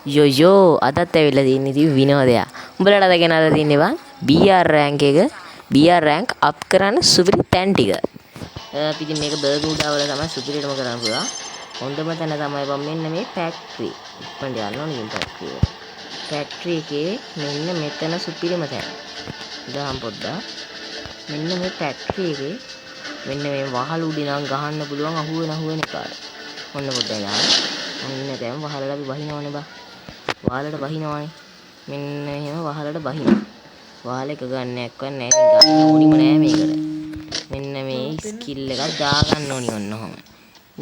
යෝ අදත් ඇවිල්ලා තියෙන්නේ ඉතින් විනෝදයක්. උඹලට අද ගෙනල්ලා තියෙන්නේ බං BR රෑන්ක් එක BR රෑන්ක් අප් කරන්න සුපිරි තැන් ටික. අපි ඉතින් මේක බර්ගුඩා වල තමයි සුපිරිටම කරන්න පුළුවන්. හොඳම තැන තමයි බං මෙන්න මේ ෆැක්ටරි. ඉක්මනට යන්න ඕනේ මේ ෆැක්ටරි එකට. ෆැක්ටරි එකේ මෙන්න මෙතන සුපිරිම තැන. දාම් පොඩ්ඩක්. මෙන්න මේ ෆැක්ටරි එකේ මෙන්න මේ වහල උඩින් නම් ගහන්න පුළුවන් අහුවෙන එකට. ඔන්න පොඩ්ඩක් දාන්න. ඔන්න දැන් වහලට අපි වහිනවනේ බං. වහලට බහිනවනේ. මෙන්න එහෙම වහලට බහිනවා. වහල එක ගන්න එක්කවත් නැහැ. ගන්න ඕනිම නෑ මේකට. මෙන්න මේ ස්කිල් එකක් දාගන්න ඕනි ඔන්න ඔහම.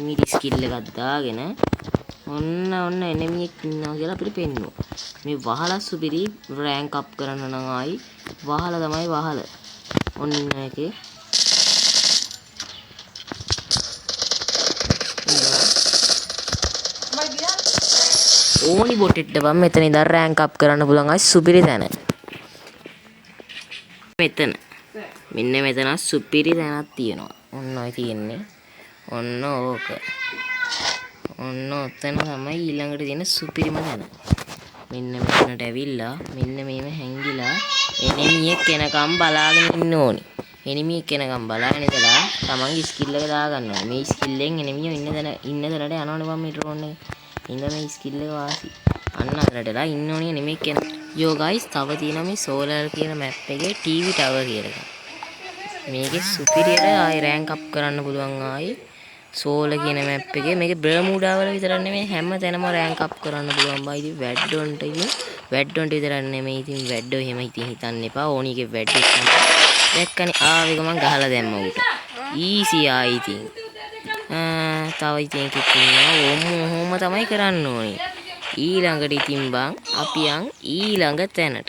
මේ ස්කිල් එකක් දාගෙන ඔන්න එනිමියෙක් ඉන්නවා කියලා අපිට පෙන්නුවා. මේ වහල සුපිරි රෑන්ක් අප් කරන්න නම් ආයි වහල තමයි වහල. ඔන්න එකේ ඕනි බොටෙට්ට බම් මෙතන ඉඳන් රෑන්ක් අප් කරන්න පුළුවන් අය සුපිරි තැන. මෙතන. මෙන්න මෙතන සුපිරි තැනක් තියෙනවා. ඔන්න ඔය තියෙන්නේ. ඔන්න ඕක. ඔන්න ඔතන තමයි ඊළඟට තියෙන සුපිරිම තැන. මෙන්න මෙතනට ඇවිල්ලා මෙන්න මේව හැංගිලා එනිමියෙක් එනකම් බලාගෙන ඉන්න ඕනි. එනිමියෙක් එනකම් බලාගෙන ඉඳලා තමන්ගේ ස්කිල් එක දාගන්න ඕනේ. මේ ස්කිල් එකෙන් එනිමියෝ ඉන්න තැනට යනවනේ බම් මේ ඩ්‍රෝන් එක. ඉන්න මේ ස්කිල් එක වාසි. අන්න අතරටලා ඉන්න ඕනේ නෙමෙයි කියන. යෝ ගයිස් තව තියෙනවා මේ සෝලර් කියන මැප් එකේ ටීවී ටවර් කියලා එකක්. මේකේ සුපිරියට ආයි රෑන්ක් අප් කරන්න පුළුවන් ආයි සෝලර් කියන මැප් එකේ මේකේ බර්මුඩා වල විතරක් නෙමෙයි හැම තැනම රෑන්ක් අප් කරන්න පුළුවන් බයි. ඉතින් වැඩ්ඩොන්ට විතරක් නෙමෙයි. ඉතින් වැඩ්ඩෝ එහෙම ඉතින් හිතන්න එපා. ඕනිගේ වැඩ් එක තමයි. දැක්කනේ ආවෙක මං ගහලා දැම්මා උට. ඊසි ආයි ඉතින්. තව ඉතින් එකක් ඉන්නවා. ඔහොම තමයි කරන්න ඕනේ. ඊළඟට ඉතින් බං අපි යන් ඊළඟ තැනට.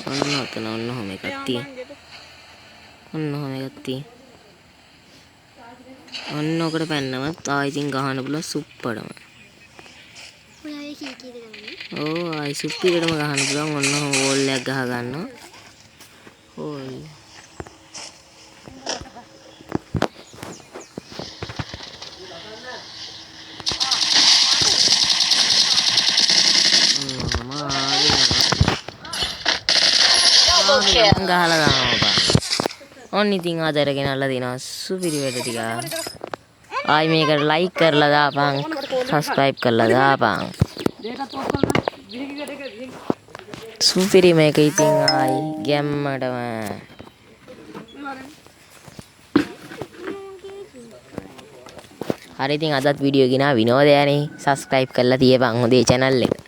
ඔන්න ඔතන ඔන්න ඔහොම එකක් තියෙනවා. ඔන්න ඔහොම එකක් තියෙනවා. ඔන්න ඔකට පැන්නම ආයි ඉතින් ගහන්න පුළුවන් සුප්පඩම. ඔය කීකීද ගන්නේ? ඕ ආයි සුප්පිරටම ගහන්න පුළුවන්. ඔන්න ඔහොම වෝල් එකක් ගහ ගන්නවා. ඕයි ගහලා දානවා. ඔන්න ඉතින් ආදර ගෙනල්ලා දිනවා සුපිරි වැඩ ටික. ආයි මේකට ලයික් කරලා දාපන්, සබ්ස්ක්‍රයිබ් කරලා දාපන්. සුපිරි මේක ඉතින් ආයි ගැම්මටම. හරි ඉතින් අදත් වීඩියෝ ගෙනා විනෝදයනේ. සබ්ස්ක්‍රයිබ් කරලා තියපන් හොඳේ channel එක.